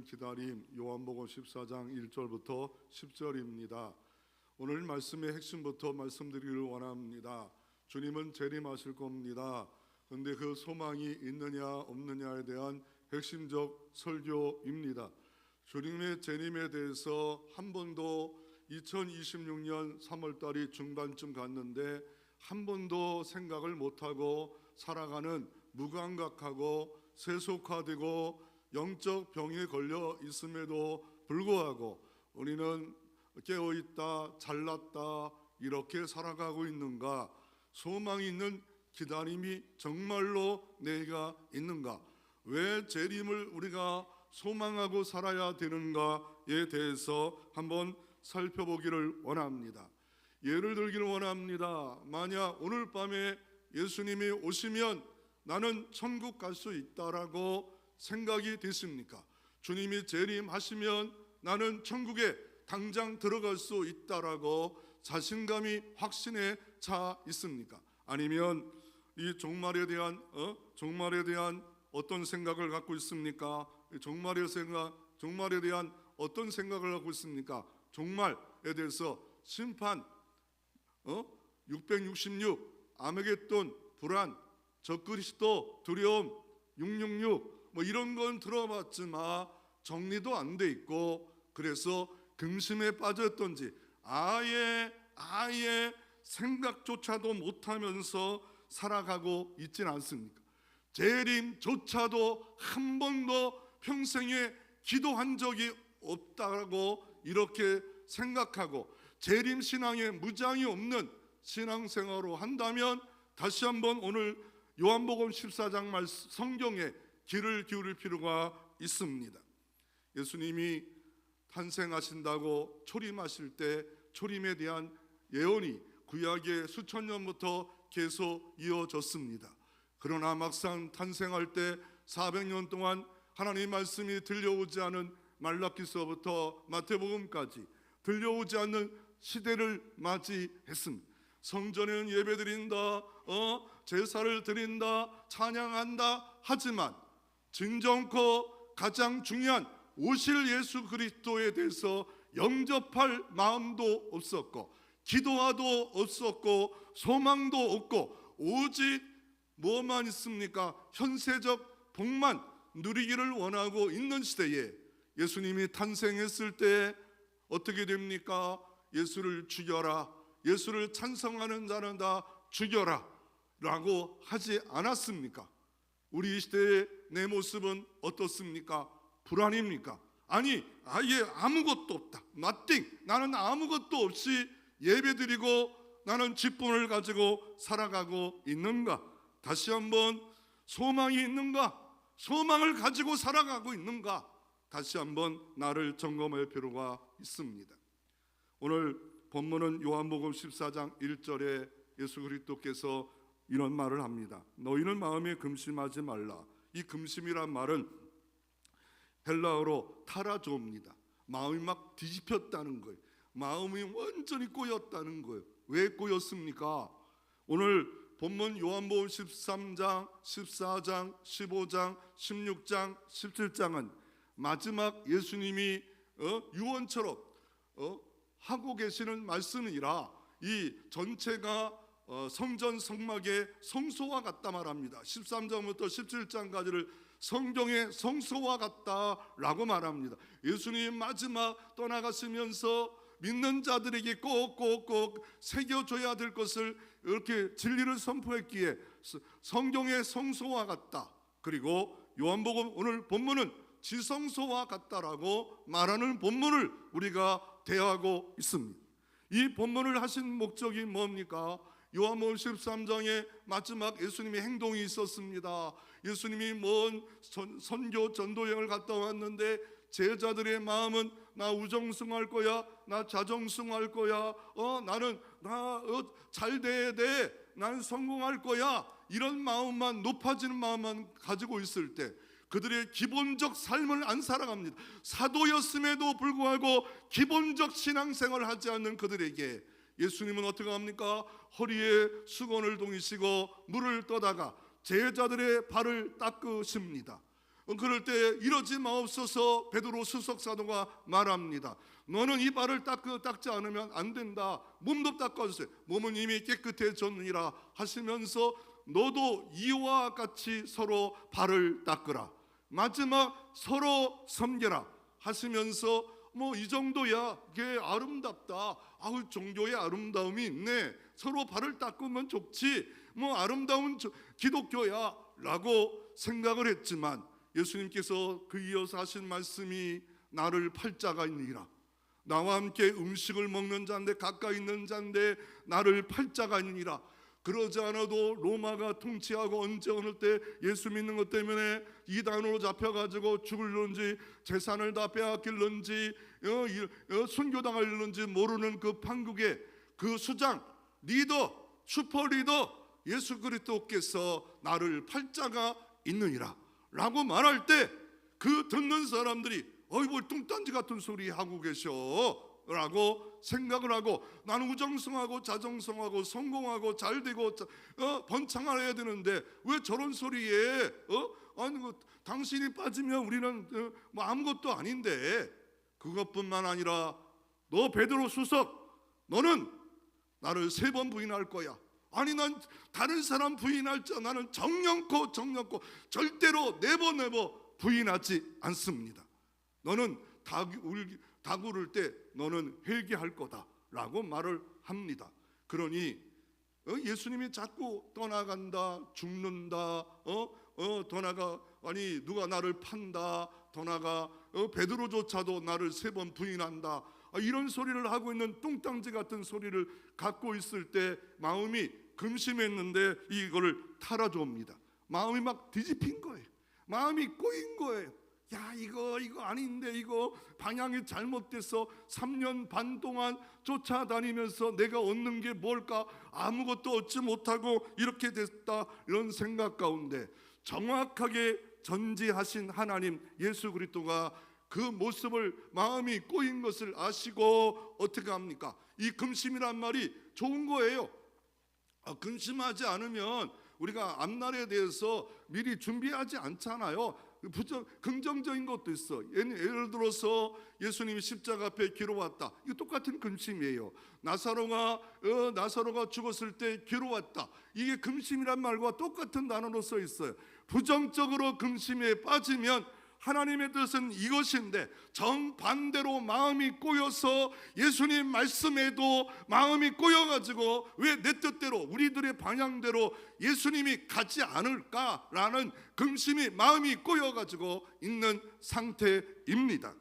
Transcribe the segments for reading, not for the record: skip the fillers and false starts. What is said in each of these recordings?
오랜 기다림, 요한복음 14장 1절부터 10절입니다. 오늘 말씀의 핵심부터 말씀드리기를 원합니다. 주님은 재림하실 겁니다. 그런데 그 소망이 있느냐 없느냐에 대한 핵심적 설교입니다. 주님의 재림에 대해서 한 번도 2026년 3월달이 중반쯤 갔는데 한 번도 생각을 못하고 살아가는 무감각하고 세속화되고 영적 병에 걸려 있음에도 불구하고 우리는 깨어있다, 잘났다 이렇게 살아가고 있는가? 소망이 있는 기다림이 정말로 내가 있는가? 왜 재림을 우리가 소망하고 살아야 되는가에 대해서 한번 살펴보기를 원합니다. 예를 들기를 원합니다. 만약 오늘 밤에 예수님이 오시면 나는 천국 갈 수 있다라고 생각이 되십니까? 주님이 재림하시면 나는 천국에 당장 들어갈 수 있다라고 자신감이 확신에 차 있습니까? 아니면 이 종말에 대한 어떤 생각을 갖고 있습니까? 종말에 대한 어떤 생각을 갖고 있습니까? 종말에 대해서 심판, 666, 아메겟돈, 불안, 적그리스도, 두려움, 666 이런 건 들어봤지만 정리도 안 돼 있고 그래서 근심에 빠졌던지 아예 생각조차도 못하면서 살아가고 있진 않습니까? 재림조차도 한 번도 평생에 기도한 적이 없다고 이렇게 생각하고 재림 신앙에 무장이 없는 신앙생활로 한다면 다시 한번 오늘 요한복음 14장 성경에 귀를 기울일 필요가 있습니다. 예수님이 탄생하신다고 초림하실 때 초림에 대한 예언이 구약의 수천 년부터 계속 이어졌습니다. 그러나 막상 탄생할 때 400년 동안 하나님의 말씀이 들려오지 않은 말라기서부터 마태복음까지 들려오지 않는 시대를 맞이했습니다. 성전에는 예배드린다, 제사를 드린다, 찬양한다 하지만 진정코 가장 중요한 오실 예수 그리스도에 대해서 영접할 마음도 없었고 기도와도 없었고 소망도 없고 오직 뭐만 있습니까? 현세적 복만 누리기를 원하고 있는 시대에 예수님이 탄생했을 때 어떻게 됩니까? 예수를 죽여라, 예수를 찬성하는 자는 다 죽여라 라고 하지 않았습니까? 우리 시대의 내 모습은 어떻습니까? 불안입니까? 아니 아예 아무것도 없다, nothing, 나는 아무것도 없이 예배드리고 나는 기쁨을 가지고 살아가고 있는가? 다시 한번 소망이 있는가? 소망을 가지고 살아가고 있는가? 다시 한번 나를 점검할 필요가 있습니다. 오늘 본문은 요한복음 14장 1절에 예수 그리스도께서 이런 말을 합니다. 너희는 마음에 금심하지 말라. 이 금심이란 말은 헬라어로 타라조입니다. 마음이 막 뒤집혔다는 거예요. 마음이 완전히 꼬였다는 거예요. 왜 꼬였습니까? 오늘 본문 요한복음 13장, 14장, 15장, 16장, 17장은 마지막 예수님이 유언처럼 하고 계시는 말씀이라 이 전체가 성전 성막의 성소와 같다 말합니다. 13장부터 17장까지를 성경의 성소와 같다라고 말합니다. 예수님이 마지막 떠나가시면서 믿는 자들에게 꼭꼭꼭 새겨줘야 될 것을 이렇게 진리를 선포했기에 성경의 성소와 같다. 그리고 요한복음 오늘 본문은 지성소와 같다라고 말하는 본문을 우리가 대하고 있습니다. 이 본문을 하신 목적이 뭡니까? 요한복음 13장에 마지막 예수님의 행동이 있었습니다. 예수님이 먼 선교 전도여행을 갔다 왔는데 제자들의 마음은 나 우정숭할 거야, 나 자정숭할 거야, 나는 잘 돼야 돼, 난 성공할 거야, 이런 마음만, 높아지는 마음만 가지고 있을 때 그들의 기본적 삶을 안 살아갑니다. 사도였음에도 불구하고 기본적 신앙생활을 하지 않는 그들에게 예수님은 어떻게 합니까? 허리에 수건을 동이시고 물을 떠다가 제자들의 발을 닦으십니다. 그럴 때 이러지 마옵소서. 베드로 수석사도가 말합니다. 너는 이 발을 닦지 않으면 안 된다. 몸도 닦아주세요. 몸은 이미 깨끗해졌느니라 하시면서 너도 이와 같이 서로 발을 닦으라. 마지막 서로 섬겨라 하시면서 이 정도야 이게 아름답다. 종교의 아름다움이 있네. 서로 발을 닦으면 좋지. 아름다운 기독교야 라고 생각을 했지만 예수님께서 그 이어서 하신 말씀이 나를 팔자가 있느니라. 나와 함께 음식을 먹는 자인데 가까이 있는 자인데 나를 팔자가 있느니라. 그러지 않아도 로마가 통치하고 언제 어느 때 예수 믿는 것 때문에 이단으로 잡혀가지고 죽을런지 재산을 다 빼앗길런지 순교당할런지 모르는 그 판국의 그 수장 리더 슈퍼 리더 예수 그리스도께서 나를 팔자가 있느니라 라고 말할 때 그 듣는 사람들이 뭘 뚱딴지 같은 소리 하고 계셔 라고 생각을 하고, 나는 우정성하고 자정성하고 성공하고 잘되고 번창해야 되는데 왜 저런 소리에 아니 당신이 빠지면 우리는 아무것도 아닌데. 그것뿐만 아니라 너 베드로 수석, 너는 나를 3번 부인할 거야. 아니 난 다른 사람 부인할 자 나는 정령코 절대로 네버 부인하지 않습니다. 너는 닭 울을 때 너는 회개할 거다 라고 말을 합니다. 그러니 예수님이 자꾸 떠나간다, 죽는다, 아니 누가 나를 판다, 베드로조차도 나를 3번 부인한다, 이런 소리를 하고 있는 뚱땅지 같은 소리를 갖고 있을 때 마음이 금심했는데 이거를 탈아줍니다. 마음이 막 뒤집힌 거예요. 마음이 꼬인 거예요. 야 이거 아닌데, 이거 방향이 잘못돼서 3년 반 동안 쫓아다니면서 내가 얻는 게 뭘까? 아무것도 얻지 못하고 이렇게 됐다. 이런 생각 가운데 정확하게 전지하신 하나님 예수 그리스도가 그 모습을, 마음이 꼬인 것을 아시고 어떻게 합니까? 이 금심이란 말이 좋은 거예요. 금심하지 않으면 우리가 앞날에 대해서 미리 준비하지 않잖아요. 긍정적인 것도 있어. 예를 들어서 예수님이 십자가 앞에 괴로웠다. 이거 똑같은 금심이에요. 나사로가 죽었을 때 괴로웠다. 이게 금심이란 말과 똑같은 단어로 써 있어요. 부정적으로 금심에 빠지면 하나님의 뜻은 이것인데 정반대로 마음이 꼬여서 예수님 말씀에도 마음이 꼬여가지고 왜 내 뜻대로 우리들의 방향대로 예수님이 가지 않을까라는 금심이 마음이 꼬여가지고 있는 상태입니다.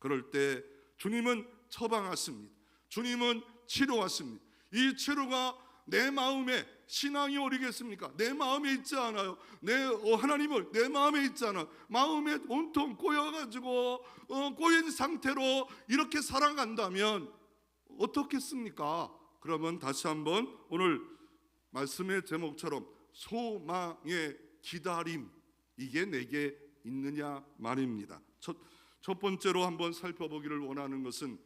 그럴 때 주님은 처방하십니다. 주님은 치료하십니다. 이 치료가 내 마음에 신앙이 어리겠습니까? 내 마음에 있지 않아요. 하나님을 내 마음에 있잖아. 마음에 온통 꼬여가지고 꼬인 상태로 이렇게 살아간다면 어떻겠습니까? 그러면 다시 한번 오늘 말씀의 제목처럼 소망의 기다림, 이게 내게 있느냐 말입니다. 첫 번째로 한번 살펴보기를 원하는 것은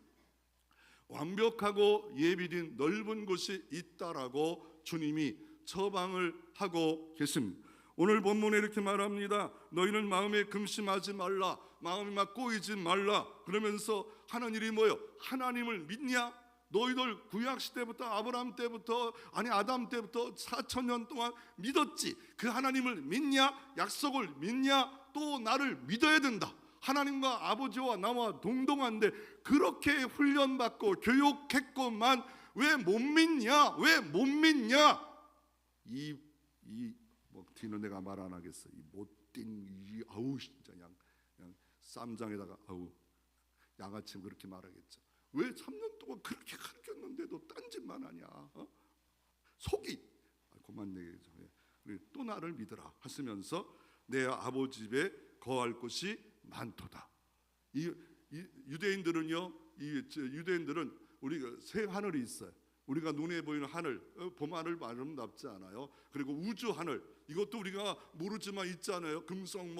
완벽하고 예비된 넓은 곳이 있다라고 주님이 처방을 하고 계십니다. 오늘 본문에 이렇게 말합니다. 너희는 마음에 금심하지 말라, 마음이 막 꼬이지 말라. 그러면서 하는 일이 뭐예요? 하나님을 믿냐? 너희들 구약시대부터 아브라함 때부터 아담 때부터 4,000년 동안 믿었지. 그 하나님을 믿냐? 약속을 믿냐? 또 나를 믿어야 된다. 하나님과 아버지와 나와 동등한데 그렇게 훈련받고 교육했고만 왜 못 믿냐? 왜 못 믿냐? 뒤는 내가 말 안 하겠어. 이 못된 진짜 그냥 쌈장에다가 양아치 그렇게 말하겠죠. 왜 3년 동안 그렇게 가르쳤는데도 딴짓만 하냐? 속이 그만 내겠죠. 또 나를 믿으라 하시면서 내 아버지 집에 거할 곳이 많도다. 유대인들은요, 유대인들은 우리가 새 하늘이 있어요. 우리가 눈에 보이는 하늘, 봄하늘 아름답지 않아요? 그리고 우주 하늘, 이것도 우리가 모르지만 있잖아요. 금성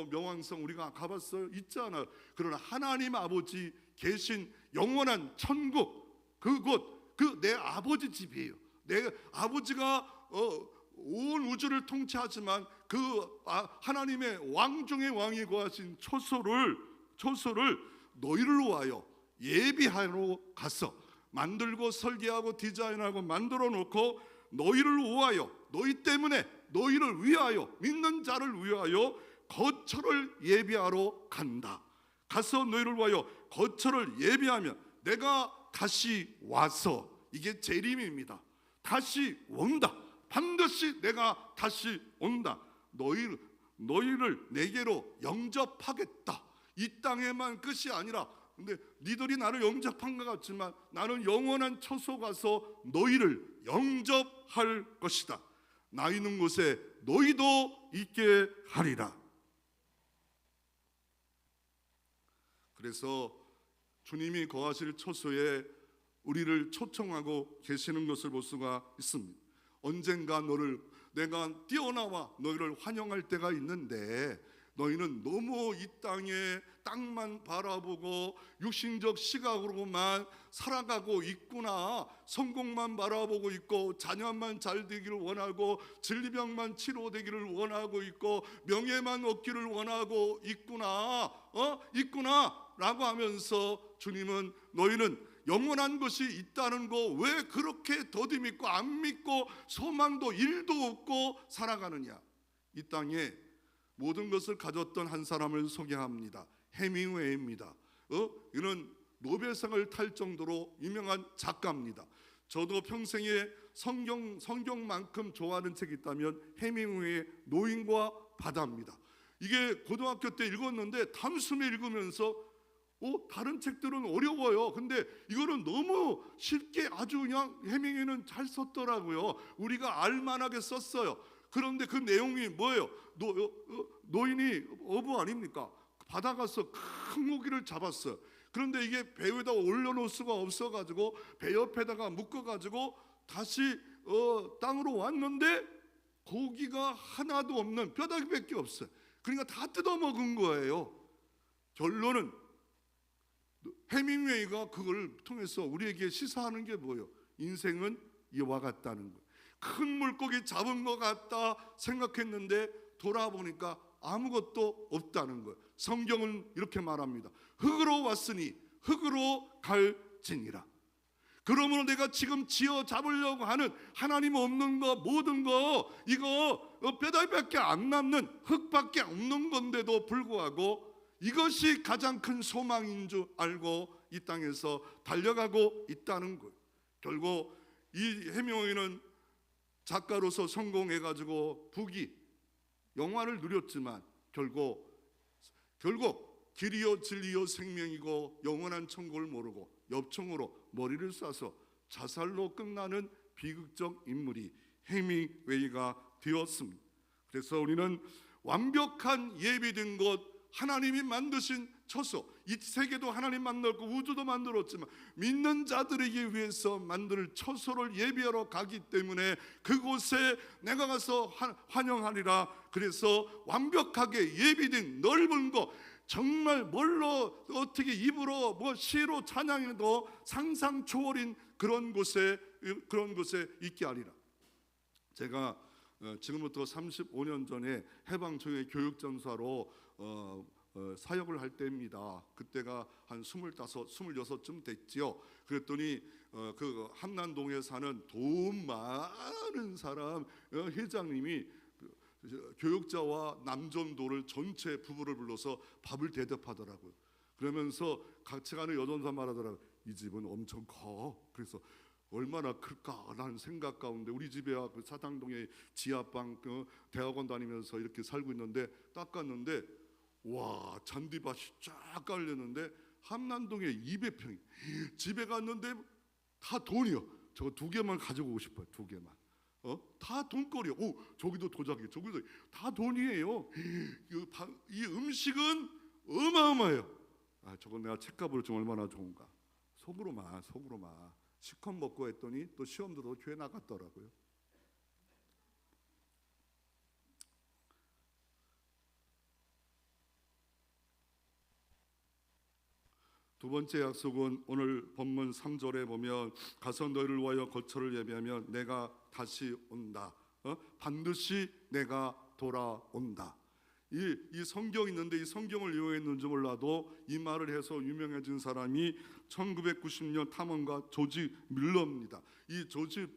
명왕성 우리가 가봤어요? 있잖아요. 그러나 하나님 아버지 계신 영원한 천국, 그곳, 내 아버지 집이에요. 내 아버지가 온 우주를 통치하지만 그 하나님의 왕 중의 왕이 거하신 초소를 너희를 위하여 예비하러 가서 만들고 설계하고 디자인하고 만들어 놓고 너희를 위하여, 너희 때문에, 너희를 위하여, 믿는 자를 위하여 거처를 예비하러 간다. 가서 너희를 위하여 거처를 예비하면 내가 다시 와서, 이게 재림입니다. 다시 온다. 반드시 내가 다시 온다. 너희를 내게로 영접하겠다. 이 땅에만 끝이 아니라, 근데 니들이 나를 영접한 것 같지만 나는 영원한 처소 가서 너희를 영접할 것이다. 나 있는 곳에 너희도 있게 하리라. 그래서 주님이 거하실 처소에 우리를 초청하고 계시는 것을 볼 수가 있습니다. 언젠가 내가 뛰어나와 너희를 환영할 때가 있는데 너희는 너무 이 땅만 바라보고 육신적 시각으로만 살아가고 있구나. 성공만 바라보고 있고, 자녀만 잘 되기를 원하고, 진리병만 치료되기를 원하고 있고, 명예만 얻기를 원하고 있구나. 라고 하면서 주님은 너희는 영원한 것이 있다는 거 왜 그렇게 더디 믿고 안 믿고 소망도 일도 없고 살아가느냐. 이 땅에 모든 것을 가졌던 한 사람을 소개합니다. 해밍웨이입니다. 이런 노벨상을 탈 정도로 유명한 작가입니다. 저도 평생에 성경만큼 좋아하는 책이 있다면 해밍웨이의 노인과 바다입니다. 이게 고등학교 때 읽었는데 단숨에 읽으면서 다른 책들은 어려워요. 근데 이거는 너무 쉽게 아주 그냥 해밍웨이는 잘 썼더라고요. 우리가 알만하게 썼어요. 그런데 그 내용이 뭐예요? 노인이 어부 아닙니까? 바다 가서 큰 고기를 잡았어요. 그런데 이게 배 위에다 올려놓을 수가 없어가지고 배 옆에다가 묶어가지고 다시 땅으로 왔는데 고기가 하나도 없는 뼈다귀밖에 없어요. 그러니까 다 뜯어먹은 거예요. 결론은 해밍웨이가 그걸 통해서 우리에게 시사하는 게 뭐예요? 인생은 이와 같다는 거예요. 큰 물고기 잡은 것 같다 생각했는데 돌아보니까 아무것도 없다는 거예요. 성경은 이렇게 말합니다. 흙으로 왔으니 흙으로 갈지니라. 그러므로 내가 지금 지어 잡으려고 하는 하나님 없는 거, 모든 거, 이거 뼈다귀밖에 안 남는 흙밖에 없는 건데도 불구하고 이것이 가장 큰 소망인 줄 알고 이 땅에서 달려가고 있다는 거예요. 결국 이 해밍웨이는 작가로서 성공해가지고 부귀 영화를 누렸지만 결국 길이요 진리요 생명이고 영원한 천국을 모르고 엽총으로 머리를 쏴서 자살로 끝나는 비극적 인물이 해밍웨이가 되었습니다. 그래서 우리는 완벽한 예비된 것, 하나님이 만드신 처소, 이 세계도 하나님 만들었고 우주도 만들었지만 믿는 자들에게 위해서 만들 처소를 예비하러 가기 때문에 그곳에 내가 가서 환영하리라. 그래서 완벽하게 예비된 넓은 것, 정말 뭘로 어떻게 입으로 시로 찬양해도 상상 초월인 그런 곳에 있게 하리라. 제가 지금부터 35년 전에 해방초의 교육전사로 사역을 할 때입니다. 그때가 한 25, 26쯤 됐지요. 그랬더니 그 함난동에 사는 돈 많은 사람 회장님이 교육자와 남전도를 전체 부부를 불러서 밥을 대접하더라고요. 그러면서 같이 가는 여전사 말하더라고요. 이 집은 엄청 커. 그래서 얼마나 클까라는 생각 가운데 우리 집에야 그 사당동에 지하방 대학원 다니면서 이렇게 살고 있는데 딱 갔는데 와, 잔디밭이 쫙 깔렸는데 함난동에 200평이. 집에 갔는데 다 돈이요. 저거 2개만 가지고 오고 싶어요. 2개만. 다 돈거리요. 저기도 도자기, 저기도 다 돈이에요. 이 음식은 어마어마해요. 저건 내가 책값으로 좀 얼마나 좋은가. 속으로만 시컷 먹고 했더니 또 시험 들어서 교회 나갔더라고요. 두 번째 약속은 오늘 본문 3절에 보면 가서 너희를 위하여 거처를 예비하면 내가 다시 온다 반드시 내가 돌아온다. 이 성경이 있는데 이 성경을 이용했는지 몰라도 이 말을 해서 유명해진 사람이 1990년 탐험가 조지 밀러입니다. 이 조지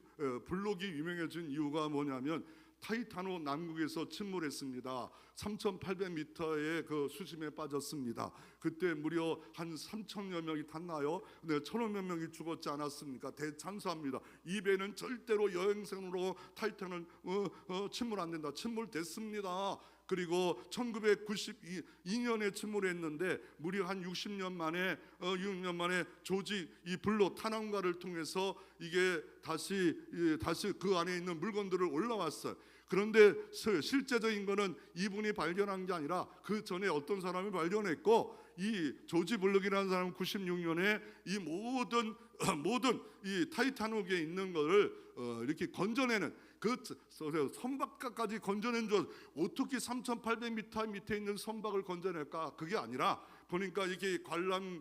블록이 유명해진 이유가 뭐냐면 타이타노 남극에서 침몰했습니다. 3,800m의 그 수심에 빠졌습니다. 그때 무려 한 3,000여 명이 탔나요? 네, 1,000여 명이 죽었지 않았습니까? 대참사합니다. 이 배는 절대로 여행선으로 타이탄은 침몰 안 된다. 침몰됐습니다. 그리고 1992년에 침몰했는데 무려 한 60년 만에 조지 이 블록 탐험가를 통해서 이게 다시 그 안에 있는 물건들을 올라왔어요. 그런데 실제적인 거는 이분이 발견한 게 아니라 그 전에 어떤 사람이 발견했고, 이 조지 블록이라는 사람은 96년에 이 모든 이 타이타닉에 있는 거를 이렇게 건져내는 그 선박까지 건져낸 줄 어떻게 3,800m 밑에 있는 선박을 건져낼까? 그게 아니라 보니까 이렇게 관람을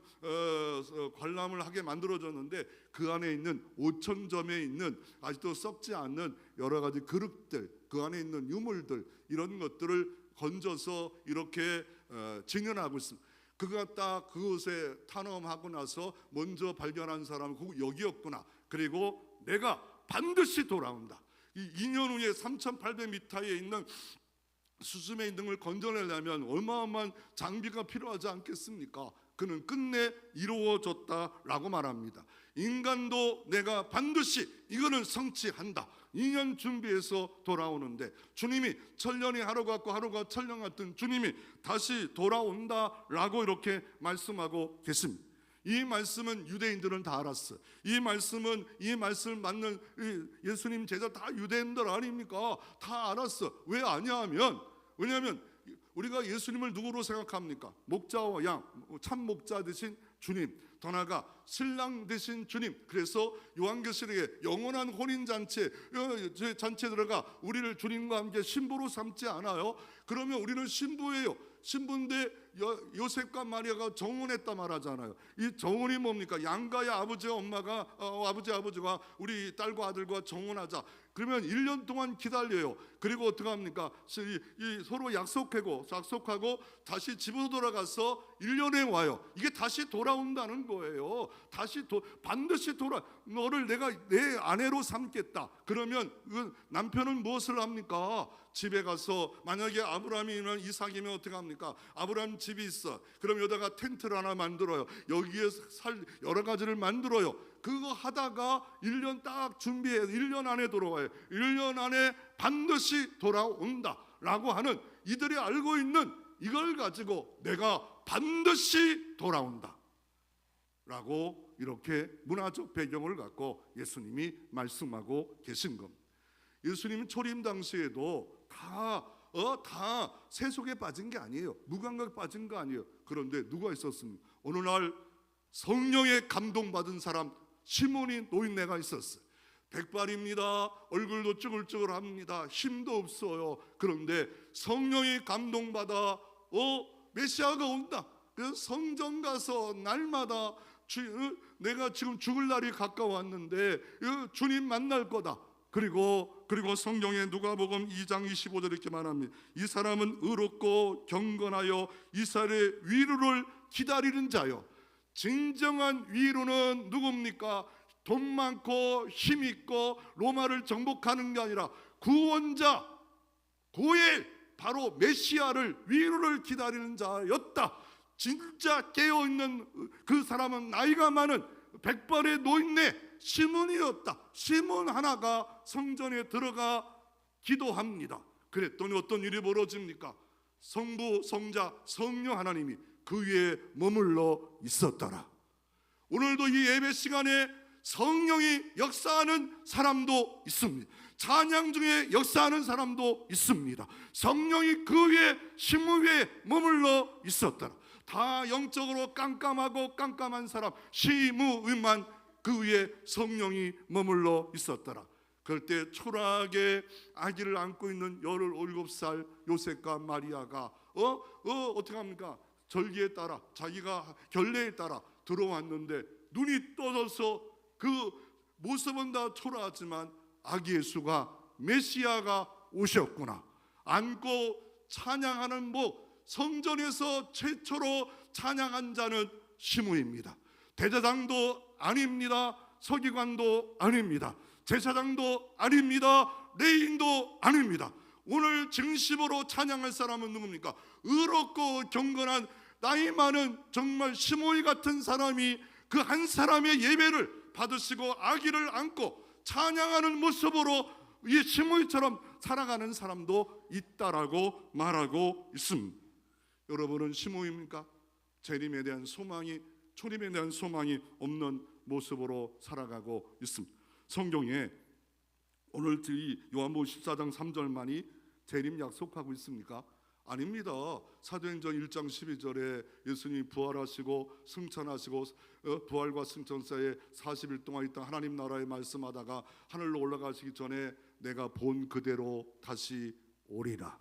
하게 만들어졌는데 그 안에 있는 5,000점에 있는 아직도 썩지 않는 여러 가지 그릇들, 그 안에 있는 유물들, 이런 것들을 건져서 이렇게 증언하고 있습니다. 그가 딱 그곳에 탐험하고 나서 먼저 발견한 사람은 여기였구나. 그리고 내가 반드시 돌아온다. 이 2년 후에 3,800m에 있는 수심에 있는 걸 건져내려면 어마어마한 장비가 필요하지 않겠습니까? 그는 끝내 이루어졌다라고 말합니다. 인간도 내가 반드시 이거는 성취한다. 2년 준비해서 돌아오는데 주님이 천년이 하루 같고 하루가 천년 같은 주님이 다시 돌아온다라고 이렇게 말씀하고 계십니다. 이 말씀은 유대인들은 다 알았어요. 이 말씀을 맞는 예수님 제자 다 유대인들 아닙니까? 다 알았어. 왜 아냐하면, 왜냐하면 우리가 예수님을 누구로 생각합니까? 목자와 양, 참 목자 되신 주님, 더 나아가 신랑 되신 주님. 그래서 요한계시록에 영원한 혼인잔치에 들어가 우리를 주님과 함께 신부로 삼지 않아요? 그러면 우리는 신부예요. 신부인데 요셉과 마리아가 정혼했다 말하잖아요. 이 정혼이 뭡니까? 양가의 아버지와 엄마가 아버지가 우리 딸과 아들과 정혼하자. 그러면 1년 동안 기다려요. 그리고 어떻게 합니까? 서로 약속하고 다시 집으로 돌아가서 1년에 와요. 이게 다시 돌아온다는 거예요. 반드시 너를 내가 내 아내로 삼겠다. 그러면 남편은 무엇을 합니까? 집에 가서 만약에 아브라함이면 이삭이면 어떻게 합니까? 아브라함 집이 있어. 그럼 여기다가 텐트를 하나 만들어요. 여기에 여러 가지를 만들어요. 그거 하다가 1년 딱 준비해서 1년 안에 돌아와요. 1년 안에 반드시 돌아온다 라고 하는, 이들이 알고 있는 이걸 가지고 내가 반드시 돌아온다 라고 이렇게 문화적 배경을 갖고 예수님이 말씀하고 계신 겁니다. 예수님은 초림 당시에도 다 세속에 빠진 게 아니에요. 무감각에 빠진 거 아니에요. 그런데 누가 있었습니까? 어느 날 성령에 감동받은 사람, 시몬이 노인네가 있었어요. 백발입니다. 얼굴도 쭈글쭈글합니다. 힘도 없어요. 그런데 성령이 감동받아 메시아가 온다. 그래서 성전 가서 날마다 내가 지금 죽을 날이 가까웠는데 주님 만날 거다. 그리고 성경에 누가복음 2장 25절 이렇게 말합니다. 이 사람은 의롭고 경건하여 이스라엘의 위로를 기다리는 자요. 진정한 위로는 누굽니까? 돈 많고 힘 있고 로마를 정복하는 게 아니라 구원자 고엘, 바로 메시아를, 위로를 기다리는 자였다. 진짜 깨어있는 그 사람은 나이가 많은 백발의 노인네 시몬이었다. 시몬 하나가 성전에 들어가 기도합니다. 그랬더니 어떤 일이 벌어집니까? 성부, 성자, 성령 하나님이 그 위에 머물러 있었더라. 오늘도 이 예배 시간에 성령이 역사하는 사람도 있습니다. 찬양 중에 역사하는 사람도 있습니다. 성령이 그 위에 신무 위에 머물러 있었더라. 다 영적으로 깜깜한 사람 시무만 그 위에 성령이 머물러 있었더라. 그럴 때 초라하게 아기를 안고 있는 17살 요셉과 마리아가 어떻게 합니까? 절기에 따라, 자기가 결례에 따라 들어왔는데 눈이 떠져서 그 모습은 다 초라하지만 아기 예수가 메시아가 오셨구나. 안고 찬양하는 성전에서 최초로 찬양한 자는 시므이입니다. 대제사장도 아닙니다. 서기관도 아닙니다. 제사장도 아닙니다. 레위인도 아닙니다. 오늘 진심으로 찬양할 사람은 누굽니까? 의롭고 경건한 나이 많은 정말 시므이 같은 사람이 그 한 사람의 예배를 받으시고 아기를 안고 찬양하는 모습으로 이 시므이처럼 살아가는 사람도 있다라고 말하고 있습니다. 여러분은 시므이입니까? 재림에 대한 소망이, 초림에 대한 소망이 없는 모습으로 살아가고 있습니다. 성경에 오늘 이 요한복음 14장 3절만이 재림 약속하고 있습니까? 아닙니다. 사도행전 1장 12절에 예수님이 부활하시고 승천하시고 부활과 승천 사이에 40일 동안 있던 하나님 나라에 말씀하다가 하늘로 올라가시기 전에 내가 본 그대로 다시 오리라.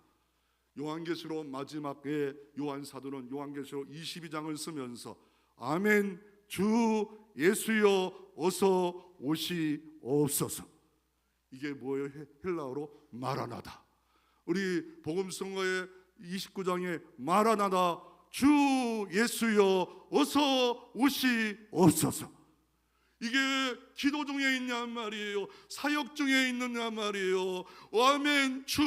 요한계시록 마지막에 요한 사도는 요한계시록 22장을 쓰면서 아멘 주 예수여 어서 오시옵소서. 이게 뭐예요? 헬라어로 마라나다. 우리 복음성가의 29장에 마라나다 주 예수여 어서 오시옵소서. 이게 기도 중에 있냔 말이에요. 사역 중에 있느냐 말이에요. 아멘 주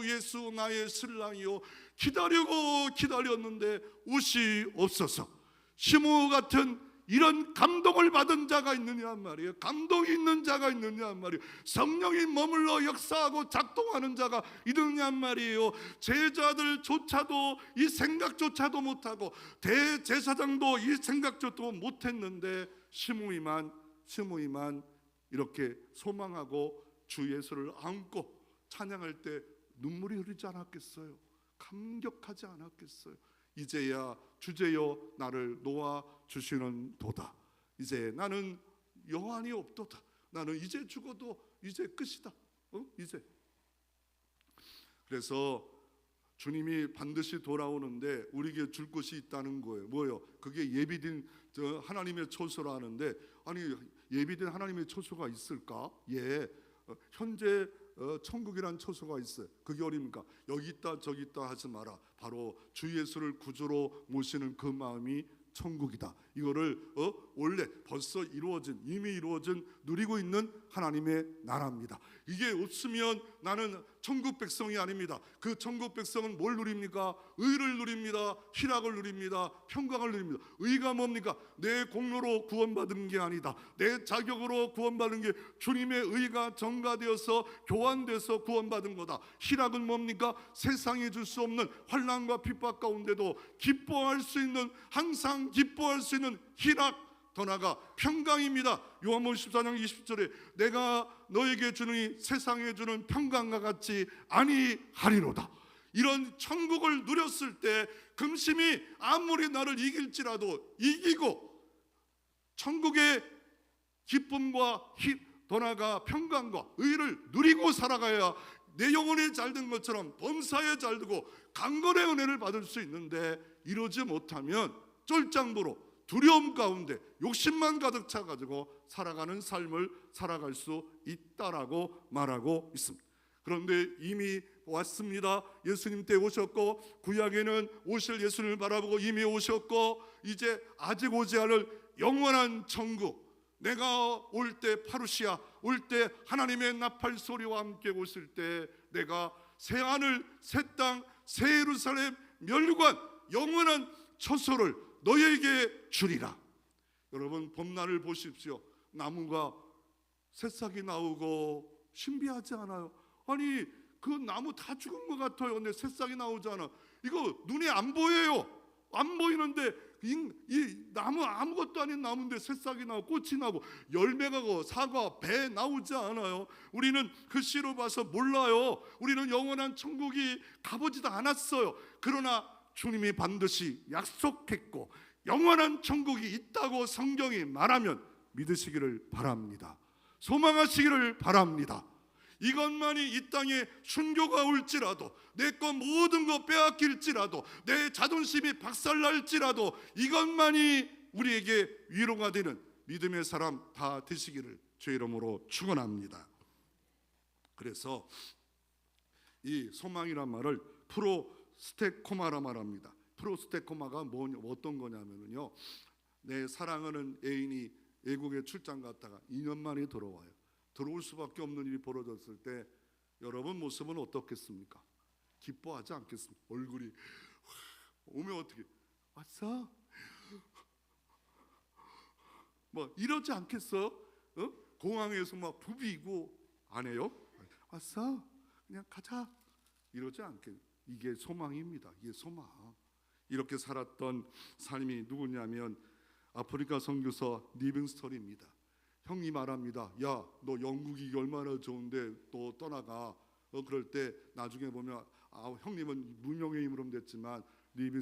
예수 나의 신랑이요 기다리고 기다렸는데 오시옵소서. 시므 같은 이런 감동을 받은 자가 있느냐 말이에요. 감동이 있는 자가 있느냐 말이에요. 성령이 머물러 역사하고 작동하는 자가 있느냐 말이에요. 제자들조차도 이 생각조차도 못하고 대제사장도 이 생각조차도 못했는데 시므이만 이렇게 소망하고 주 예수를 안고 찬양할 때 눈물이 흐르지 않았겠어요? 감격하지 않았겠어요? 이제야 주제여 나를 놓아 주시는 도다. 이제 나는 여한이 없도다. 나는 이제 죽어도 이제 끝이다. 이제. 그래서 주님이 반드시 돌아오는데 우리에게 줄 것이 있다는 거예요. 뭐예요? 그게 예비된 하나님의 처소라 하는데, 아니 예비된 하나님의 처소가 있을까? 예, 현재 천국이란 처소가 있어요. 그게 어딥니까? 여기 있다 저기 있다 하지 마라. 바로 주 예수를 구주로 모시는 그 마음이 천국이다. 이거를 원래 벌써 이미 이루어진 누리고 있는 하나님의 나라입니다. 이게 없으면 나는 천국 백성이 아닙니다. 그 천국 백성은 뭘 누립니까? 의를 누립니다. 희락을 누립니다. 평강을 누립니다. 의가 뭡니까? 내 공로로 구원받은 게 아니다. 내 자격으로 구원받은 게 주님의 의가 전가되어서 교환돼서 구원받은 거다. 희락은 뭡니까? 세상에 줄 수 없는 환난과 핍박 가운데도 기뻐할 수 있는, 항상 기뻐할 수 있는 희락, 더 나아가 평강입니다. 요한복음 14장 20절에 내가 너에게 주는 세상에 주는 평강과 같이 아니하리로다. 이런 천국을 누렸을 때 금심이 아무리 나를 이길지라도 이기고 천국의 기쁨과 더 나아가 평강과 의를 누리고 살아가야 내 영혼이 잘된 것처럼 범사에 잘되고 강건의 은혜를 받을 수 있는데, 이러지 못하면 쫄장부로 두려움 가운데 욕심만 가득 차가지고 살아가는 삶을 살아갈 수 있다라고 말하고 있습니다. 그런데 이미 왔습니다. 예수님 때 오셨고 구약에는 오실 예수님을 바라보고 이미 오셨고, 이제 아직 오지 않을 영원한 천국, 내가 올 때 파루시아, 올 때 하나님의 나팔 소리와 함께 오실 때 내가 새 하늘 새 땅 새 예루살렘 멸류관 영원한 처소를 너희에게 주리라. 여러분 봄날을 보십시오. 나무가 새싹이 나오고 신비하지 않아요? 아니 그 나무 다 죽은 것 같아요. 근데 새싹이 나오잖아. 이거 눈에 안 보여요. 안 보이는데 이 나무 아무것도 아닌 나무인데 새싹이 나고 꽃이 나고 열매가 고 사과 배 나오지 않아요? 우리는 글씨로 봐서 몰라요. 우리는 영원한 천국이 가보지도 않았어요. 그러나 주님이 반드시 약속했고 영원한 천국이 있다고 성경이 말하면 믿으시기를 바랍니다. 소망하시기를 바랍니다. 이것만이 이 땅에 순교가 올지라도, 내 것 모든 거 빼앗길지라도, 내 자존심이 박살날지라도 이것만이 우리에게 위로가 되는 믿음의 사람 다 되시기를 주의 이름으로 축원합니다. 그래서 이 소망이란 말을 프로스테코마라 말합니다. 프로스테코마가 어떤 거냐면요, 내 사랑하는 애인이 외국에 출장 갔다가 2년 만에 들어와요. 들어올 수밖에 없는 일이 벌어졌을 때 여러분 모습은 어떻겠습니까? 기뻐하지 않겠습니까? 얼굴이 오면 어떻게 왔어? 뭐 이러지 않겠어? 공항에서 막 부비고 안 해요? 왔어? 그냥 가자. 이러지 않겠. 이게 소망입니다. 이게 소망. 이렇게 살았던 사람이 누구냐면 아프리카 선교사 리빙스턴입니다. 형이 말합니다. 야, 너 영국이 얼마나 좋은데 또 떠나가. 그럴 때 나중에 보면 형님은 무명의 힘으로 됐지만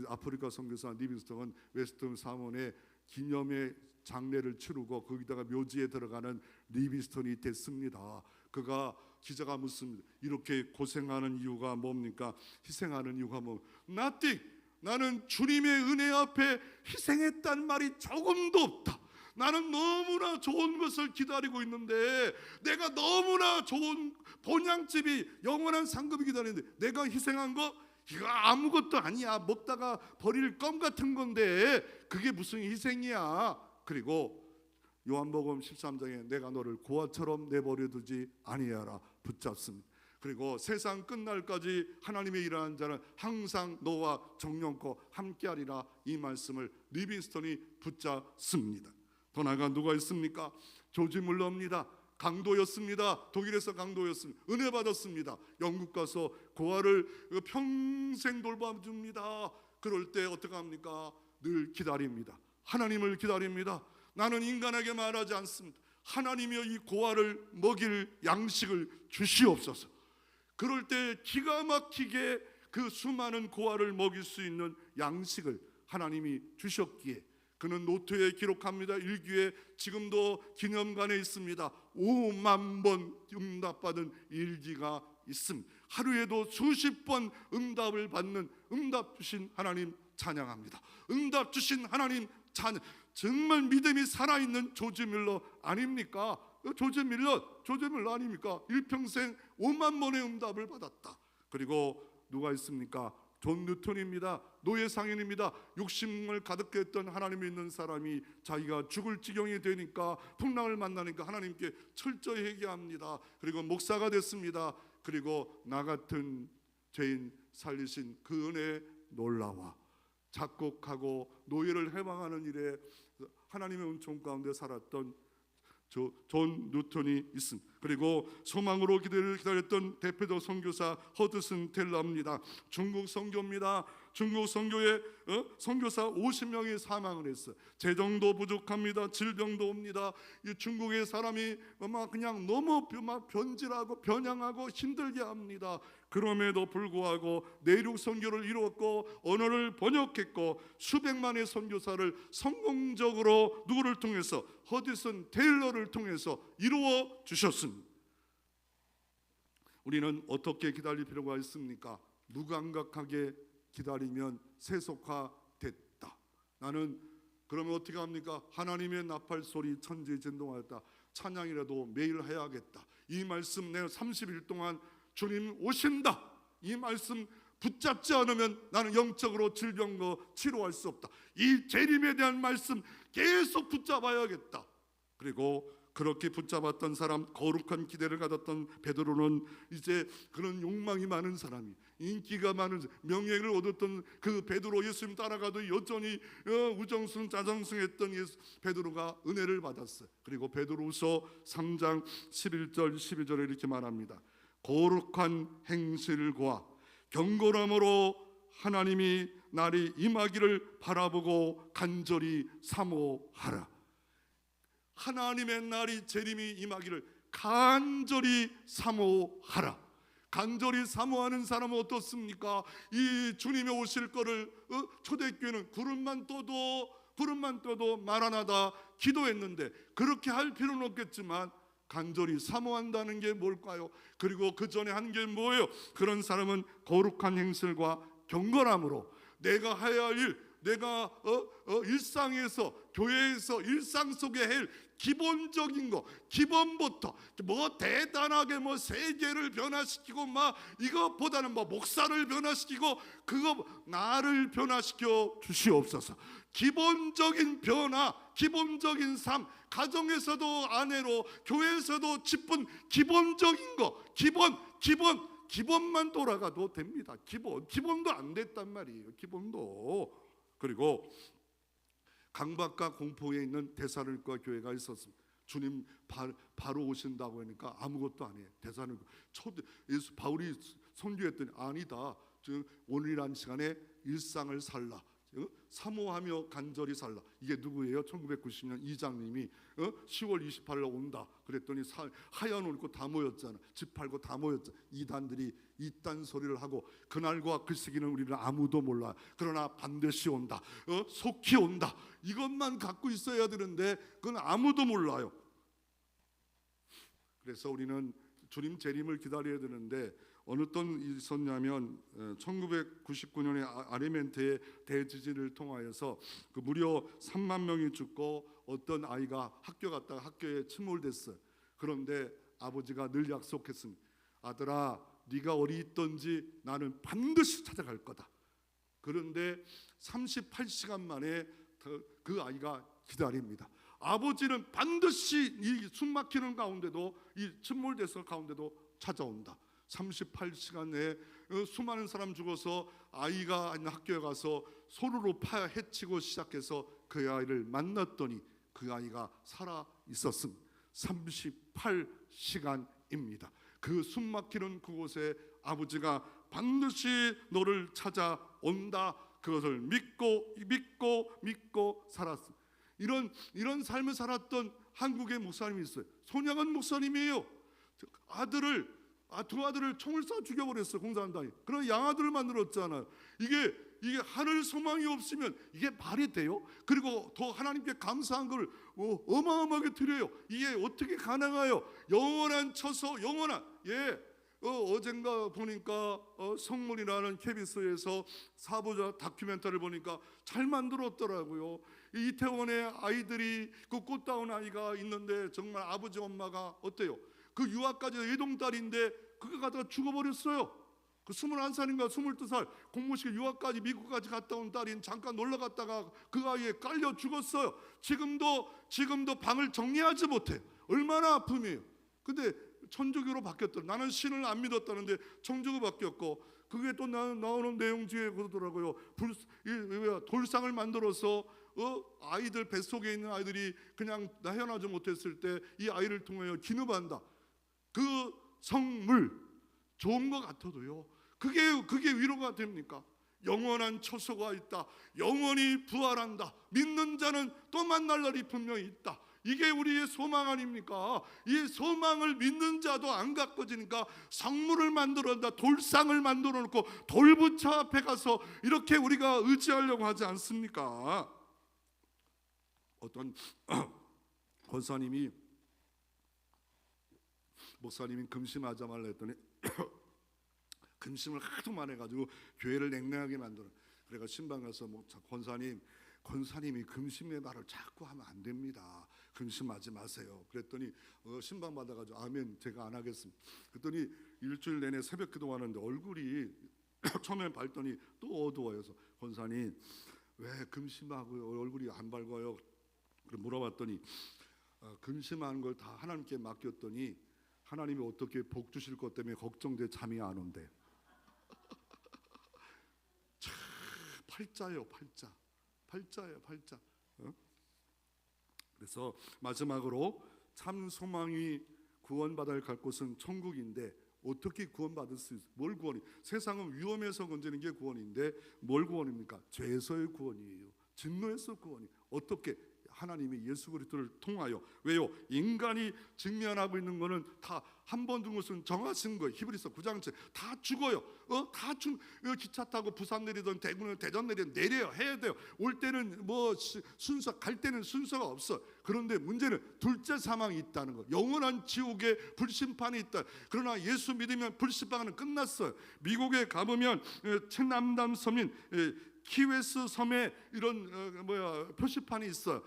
아프리카 선교사 리빙스턴은 웨스턴 사원에 기념의 장례를 치르고 거기다가 묘지에 들어가는 리빙스턴이 됐습니다. 그가 기자가 묻습니다. 이렇게 고생하는 이유가 뭡니까? 희생하는 이유가 뭐? Nothing. 나는 주님의 은혜 앞에 희생했단 말이 조금도 없다. 나는 너무나 좋은 것을 기다리고 있는데, 내가 너무나 좋은 본향집이 영원한 상급이 기다리는데 내가 희생한 거 이거 아무것도 아니야. 먹다가 버릴 껌 같은 건데 그게 무슨 희생이야. 그리고 요한복음 13장에 내가 너를 고아처럼 내버려두지 아니하라 붙잡습니다. 그리고 세상 끝날까지 하나님의 일하는 자는 항상 너와 정령코 함께하리라, 이 말씀을 리빙스턴이 붙잡습니다. 더 나아가 누가 있습니까? 조지 물러입니다. 강도였습니다. 독일에서 강도였습니다. 은혜 받았습니다. 영국 가서 고아를 평생 돌봐줍니다. 그럴 때 어떻게 합니까? 늘 기다립니다. 하나님을 기다립니다. 나는 인간에게 말하지 않습니다. 하나님이여 이 고아를 먹일 양식을 주시옵소서. 그럴 때 기가 막히게 그 수많은 고아를 먹일 수 있는 양식을 하나님이 주셨기에 그는 노트에 기록합니다. 일기에 지금도 기념관에 있습니다. 5만 번 응답받은 일기가 있습니다. 하루에도 수십 번 응답을 받는 응답 주신 하나님 찬양합니다. 응답 주신 하나님 찬양. 정말 믿음이 살아있는 조지 밀러 아닙니까? 조지 밀러 아닙니까? 일평생 5만 번의 응답을 받았다. 그리고 누가 있습니까? 존 뉴턴입니다. 노예상인입니다. 욕심을 가득 했던 하나님이 있는 사람이 자기가 죽을 지경이 되니까, 풍랑을 만나니까 하나님께 철저히 회개합니다. 그리고 목사가 됐습니다. 그리고 나 같은 죄인 살리신 그 은혜에 놀라와 작곡하고 노예를 해방하는 일에 하나님의 은총 가운데 살았던 존 뉴턴이 있습니다. 그리고 소망으로 기다렸던 대표적 선교사 허드슨 텔러입니다. 중국 선교입니다. 중국 선교에 선교사 50명이 사망을 했어요. 재정도 부족합니다. 질병도 옵니다. 이 중국의 사람이 그냥 너무 변질하고 변형하고 힘들게 합니다. 그럼에도 불구하고 내륙 선교를 이루었고 언어를 번역했고 수백만의 선교사를 성공적으로 누구를 통해서? 허드슨 테일러를 통해서 이루어 주셨습니다. 우리는 어떻게 기다릴 필요가 있습니까? 무감각하게 기다리면 세속화됐다. 나는 그러면 어떻게 합니까? 하나님의 나팔 소리 천지에 진동하였다. 찬양이라도 매일 해야겠다. 이 말씀 내가 30일 동안 주님 오신다, 이 말씀 붙잡지 않으면 나는 영적으로 질병과 치료할 수 없다. 이 재림에 대한 말씀 계속 붙잡아야겠다. 그리고 그렇게 붙잡았던 사람, 거룩한 기대를 가졌던 베드로는 이제 그런 욕망이 많은 사람이, 인기가 많은, 명예를 얻었던 그 베드로, 예수님 따라가도 여전히 우정승 자정승했던 베드로가 은혜를 받았어요. 그리고 베드로후서 3장 11절 12절에 이렇게 말합니다. 거룩한 행실과 경건함으로 하나님이 날이 임하기를 바라보고 간절히 사모하라. 하나님의 날이 재림이 임하기를 간절히 사모하라. 간절히 사모하는 사람은 어떻습니까? 이 주님이 오실 거를 초대교회는 구름만 떠도 마라나다 기도했는데, 그렇게 할 필요는 없겠지만 간절히 사모한다는 게 뭘까요? 그리고 그 전에 한 게 뭐예요? 그런 사람은 거룩한 행실과 경건함으로 내가 해야 할 일, 내가 일상에서, 교회에서 일상 속에 할 기본적인 거, 기본부터 뭐 대단하게 뭐 세계를 변화시키고 막 이것보다는 뭐 목사를 변화시키고 그거 나를 변화시켜 주시옵소서. 기본적인 변화, 기본적인 삶, 가정에서도 아내로, 교회에서도 집분, 기본적인 거, 기본만 돌아가도 됩니다. 기본도 안 됐단 말이에요. 기본도. 그리고 강박과 공포에 있는 데살로니가 교회가 있었습니다. 주님 바로 오신다고 하니까 아무것도 안 해요. 데살로니가 예수 바울이 선교했더니 아니다. 오늘이라는 시간에 일상을 살라. 사모하며 간절히 살라. 이게 누구예요? 1990년 이장님이 10월 28일 온다 그랬더니 하얀 옷 입고 다 모였잖아. 집 팔고 다 모였잖아. 이단들이 이딴 소리를 하고 그날과 그 시기는 우리는 아무도 몰라. 그러나 반드시 온다. 속히 온다. 이것만 갖고 있어야 되는데 그건 아무도 몰라요. 그래서 우리는 주님 재림을 기다려야 되는데 어느 떤 있었냐면 1999년에 아르멘티의 대지진을 통하여서 그 무려 3만 명이 죽고 어떤 아이가 학교 갔다가 학교에 침몰됐어요. 그런데 아버지가 늘 약속했습니다. 아들아, 네가 어디 있든지 나는 반드시 찾아갈 거다. 그런데 38시간 만에 그 아이가 기다립니다. 아버지는 반드시 이 숨막히는 가운데도, 이 침몰됐을 가운데도 찾아온다. 38시간 내에 수많은 사람 죽어서 아이가 있는 학교에 가서 소루로 해치고 시작해서 그 아이를 만났더니 그 아이가 살아 있었습니다. 38시간입니다. 그 숨막히는 그곳에 아버지가 반드시 너를 찾아온다. 그것을 믿고 살았습니다. 이런 삶을 살았던 한국의 목사님이 있어요. 손양원 목사님이에요. 두 아들을 총을 쏴 죽여버렸어. 공산당이. 그런 양아들을 만들었잖아요. 이게 하늘 소망이 없으면 이게 말이 돼요? 그리고 더 하나님께 감사한 걸 어마어마하게 드려요. 이게 어떻게 가능해요? 영원한 처소, 어젠가 보니까 성문이라는 KBS에서 사보자 다큐멘터리를 보니까 잘 만들었더라고요. 이태원에 아이들이 그 꽃다운 아이가 있는데 정말 아버지 엄마가 어때요? 그 유아까지 외동딸인데 그거 가다가 죽어버렸어요. 그 21살인가 22살 공무시켜 유아까지 미국까지 갔다 온 딸인 잠깐 놀러 갔다가 그 아이에 깔려 죽었어요. 지금도 방을 정리하지 못해. 얼마나 아픔이에요. 근데 천주교로 바뀌었더라. 나는 신을 안 믿었다는데 천주교 바뀌었고, 그게 또 나오는 내용 중에 그러더라고요. 돌상을 만들어서 아이들 뱃속에 있는 아이들이 그냥 태어나지 못했을 때 이 아이를 통하여 기념한다. 그 성물 좋은 것 같아도요, 그게 위로가 됩니까? 영원한 처소가 있다. 영원히 부활한다. 믿는 자는 또 만날 날이 분명히 있다. 이게 우리의 소망 아닙니까? 이 소망을 믿는 자도 안 가꿔지니까 성물을 만들어낸다. 돌상을 만들어 놓고 돌부처 앞에 가서 이렇게 우리가 의지하려고 하지 않습니까? 어떤 목사님이 금심하자 말라 했더니 금심을 하도 많이 해가지고 교회를 냉랭하게 만들어. 그래가 신방 가서 권사님이 금심의 말을 자꾸 하면 안 됩니다. 금심하지 마세요. 그랬더니 신방 받아가지고 아멘, 제가 안 하겠습니다. 그랬더니 일주일 내내 새벽 기도하는데 얼굴이 처음에 밝더니 또 어두워요. 그래서 권사님 왜 금심하고 얼굴이 안 밝아요? 그래 물어봤더니 금심하는 걸 다 하나님께 맡겼더니 하나님이 어떻게 복 주실 것 때문에 걱정돼 잠이 안 온대. 팔자예요, 팔자. 그래서 마지막으로 참 소망이 구원받아야 갈 곳은 천국인데 어떻게 구원받을 수 있어요? 뭘 구원이? 세상은 위험에서 건지는 게 구원인데 뭘 구원입니까? 죄에서의 구원이에요. 진노에서 구원이. 어떻게? 하나님이 예수 그리스도를 통하여. 왜요? 인간이 직면하고 있는 거는 다 한 번 든 것은 정하신 거예요. 히브리서 9장째 다 죽어요. 기차 타고 부산 내리던 대전 내리던 내려요. 해야 돼요. 올 때는 뭐 순서, 갈 때는 순서가 없어. 그런데 문제는 둘째 사망이 있다는 거. 영원한 지옥에 불심판이 있다. 그러나 예수 믿으면 불심판은 끝났어요. 미국에 가보면 최남단 서민 키웨스 섬에 이런 표시판이 있어요.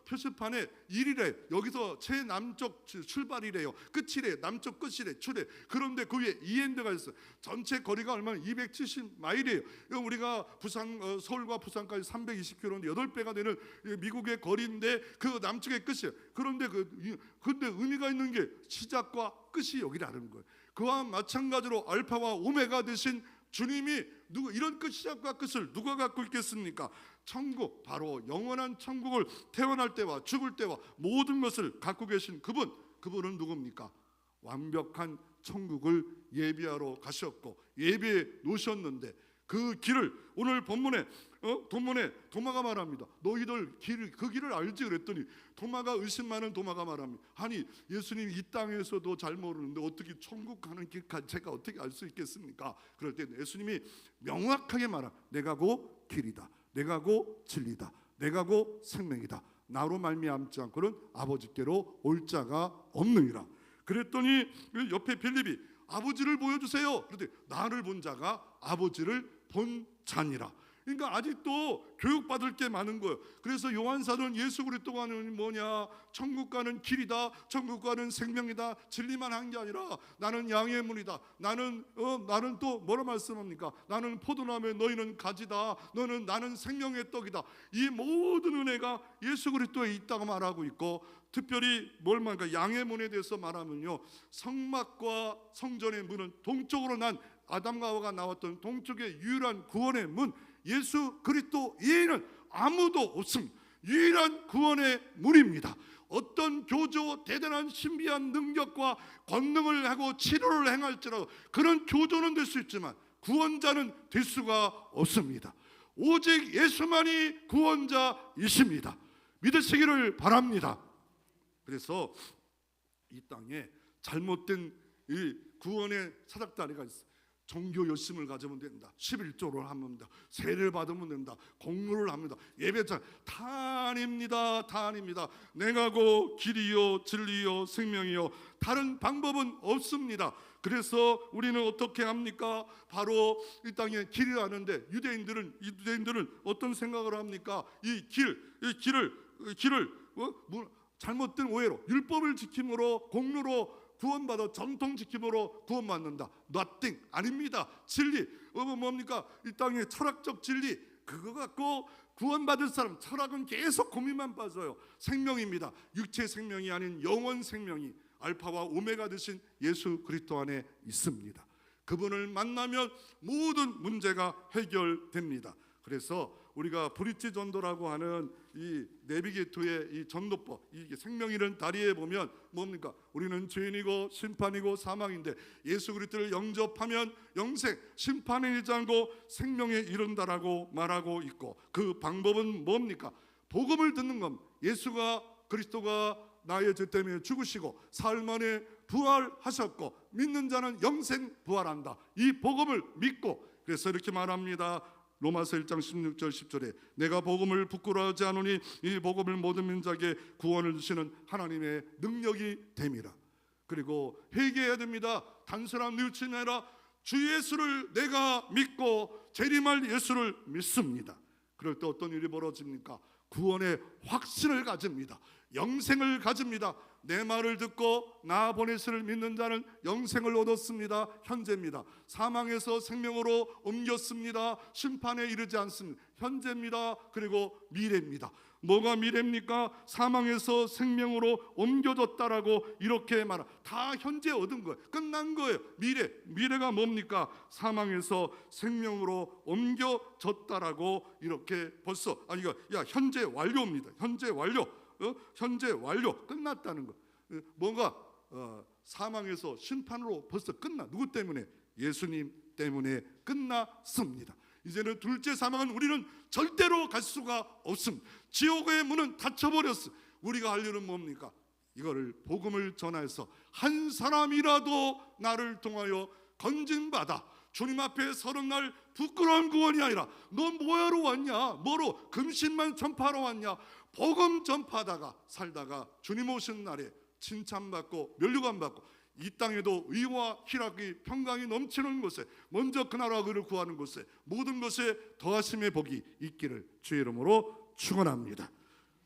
표시판에 1일에 여기서 최남쪽 출발이래요. 끝이래. 남쪽 끝이래. 출해. 그런데 그 위에 이엔드가 있어요. 전체 거리가 얼마나 270마일이에요. 우리가 서울과 부산까지 320km인데 8배가 되는 미국의 거리인데 그 남쪽의 끝이에요. 그런데 근데 의미가 있는 게 시작과 끝이 여기라는 거예요. 그와 마찬가지로 알파와 오메가 되신 주님이 이런 끝 시작과 끝을 누가 갖고 있겠습니까? 천국, 바로 영원한 천국을 태어날 때와 죽을 때와 모든 것을 갖고 계신 그분은 누굽니까? 완벽한 천국을 예비하러 가셨고 예비해 놓으셨는데 그 길을 오늘 본문에 도마가 말합니다. 너희들 그 길을 알지 그랬더니 도마가 의심 많은 도마가 말합니다. 아니 예수님 이 땅에서도 잘 모르는데 어떻게 천국 가는 길까지 제가 어떻게 알 수 있겠습니까? 그럴 때 예수님이 명확하게 말합니다. 내가 고 길이다. 내가 고 진리다. 내가 고 생명이다. 나로 말미암지 않고는 아버지께로 올 자가 없느니라. 그랬더니 옆에 빌립이 아버지를 보여주세요. 그런데 나를 본 자가 아버지를 본 자니라. 그러니까 아직도 교육받을 게 많은 거예요. 그래서 요한사도는 예수 그리스도가는 뭐냐? 천국 가는 길이다. 천국 가는 생명이다. 진리만 한 게 아니라 나는 양의 문이다. 나는 또 뭐라 말씀합니까? 나는 포도나무에 너희는 가지다. 나는 생명의 떡이다. 이 모든 은혜가 예수 그리스도에 있다고 말하고 있고, 특별히 뭘 말할까? 양의 문에 대해서 말하면요, 성막과 성전의 문은 동쪽으로 난 아담과 하와가 나왔던 동쪽의 유일한 구원의 문, 예수 그리스도 이에는 아무도 없습니다. 유일한 구원의 문입니다. 어떤 교조 대단한 신비한 능력과 권능을 하고 치료를 행할지라도 그런 교조는 될 수 있지만 구원자는 될 수가 없습니다. 오직 예수만이 구원자이십니다. 믿으시기를 바랍니다. 그래서 이 땅에 잘못된 이 구원의 사닥다리가 있어요. 종교 열심을 가지면 된다. 11조를 하면 된다. 세례를 받으면 된다. 공로를 합니다. 예배자 다 아닙니다. 다 아닙니다. 내가 고 길이요 진리요 생명이요 다른 방법은 없습니다. 그래서 우리는 어떻게 합니까? 바로 이 땅에 길이 아는데 유대인들은 어떤 생각을 합니까? 이 길을 잘못된 오해로 율법을 지킴으로 공로로 구원받아 전통 지킴으로 구원받는다. nothing 아닙니다. 진리 뭡니까? 이 땅의 철학적 진리 그거 갖고 구원받을 사람 철학은 계속 고민만 빠져요. 생명입니다. 육체 생명이 아닌 영원 생명이 알파와 오메가 되신 예수 그리스도 안에 있습니다. 그분을 만나면 모든 문제가 해결됩니다. 그래서 우리가 브릿지 전도라고 하는 이 내비게이터의 이 전도법, 이 생명이라는 다리에 보면 뭡니까? 우리는 죄인이고 심판이고 사망인데 예수 그리스도를 영접하면 영생, 심판에 이르지 않고 생명에 이른다라고 말하고 있고, 그 방법은 뭡니까? 복음을 듣는 겁니다. 예수가 그리스도가 나의 죄 때문에 죽으시고 사흘 만에 부활하셨고 믿는 자는 영생 부활한다. 이 복음을 믿고, 그래서 이렇게 말합니다. 로마서 1장 16절 10절에 내가 복음을 부끄러워하지 않으니 이 복음을 모든 민족에게 구원을 주시는 하나님의 능력이 됨이라. 그리고 회개해야 됩니다. 단순한 뉘우침이 아니라 주 예수를 내가 믿고 재림할 예수를 믿습니다. 그럴 때 어떤 일이 벌어집니까? 구원의 확신을 가집니다. 영생을 가집니다. 내 말을 듣고 나 보내시를 믿는 자는 영생을 얻었습니다. 현재입니다. 사망에서 생명으로 옮겼습니다. 심판에 이르지 않습니다. 현재입니다. 그리고 미래입니다. 뭐가 미래입니까? 사망에서 생명으로 옮겨졌다라고 이렇게 말하. 다 현재 얻은 거예요. 끝난 거예요. 미래가 뭡니까? 사망에서 생명으로 옮겨졌다라고 이렇게 벌써 현재 완료입니다. 현재 완료. 현재 완료 끝났다는 거. 뭔가 사망에서 심판으로 벌써 끝나. 누구 때문에? 예수님 때문에 끝났습니다. 이제는 둘째 사망은 우리는 절대로 갈 수가 없습니다. 지옥의 문은 닫혀버렸어. 우리가 할 일은 뭡니까? 이거를 복음을 전해서 한 사람이라도 나를 통하여 건진받아 주님 앞에 서는 날 부끄러운 구원이 아니라 너 뭐하러 왔냐? 뭐로? 금신만 전파하러 왔냐? 복음 전파하다가 살다가 주님 오신 날에 칭찬받고 면류관받고 이 땅에도 의와 희락이 평강이 넘치는 곳에 먼저 그 나라와 그를 구하는 곳에 모든 것에 더하심의 복이 있기를 주의 이름으로 축원합니다.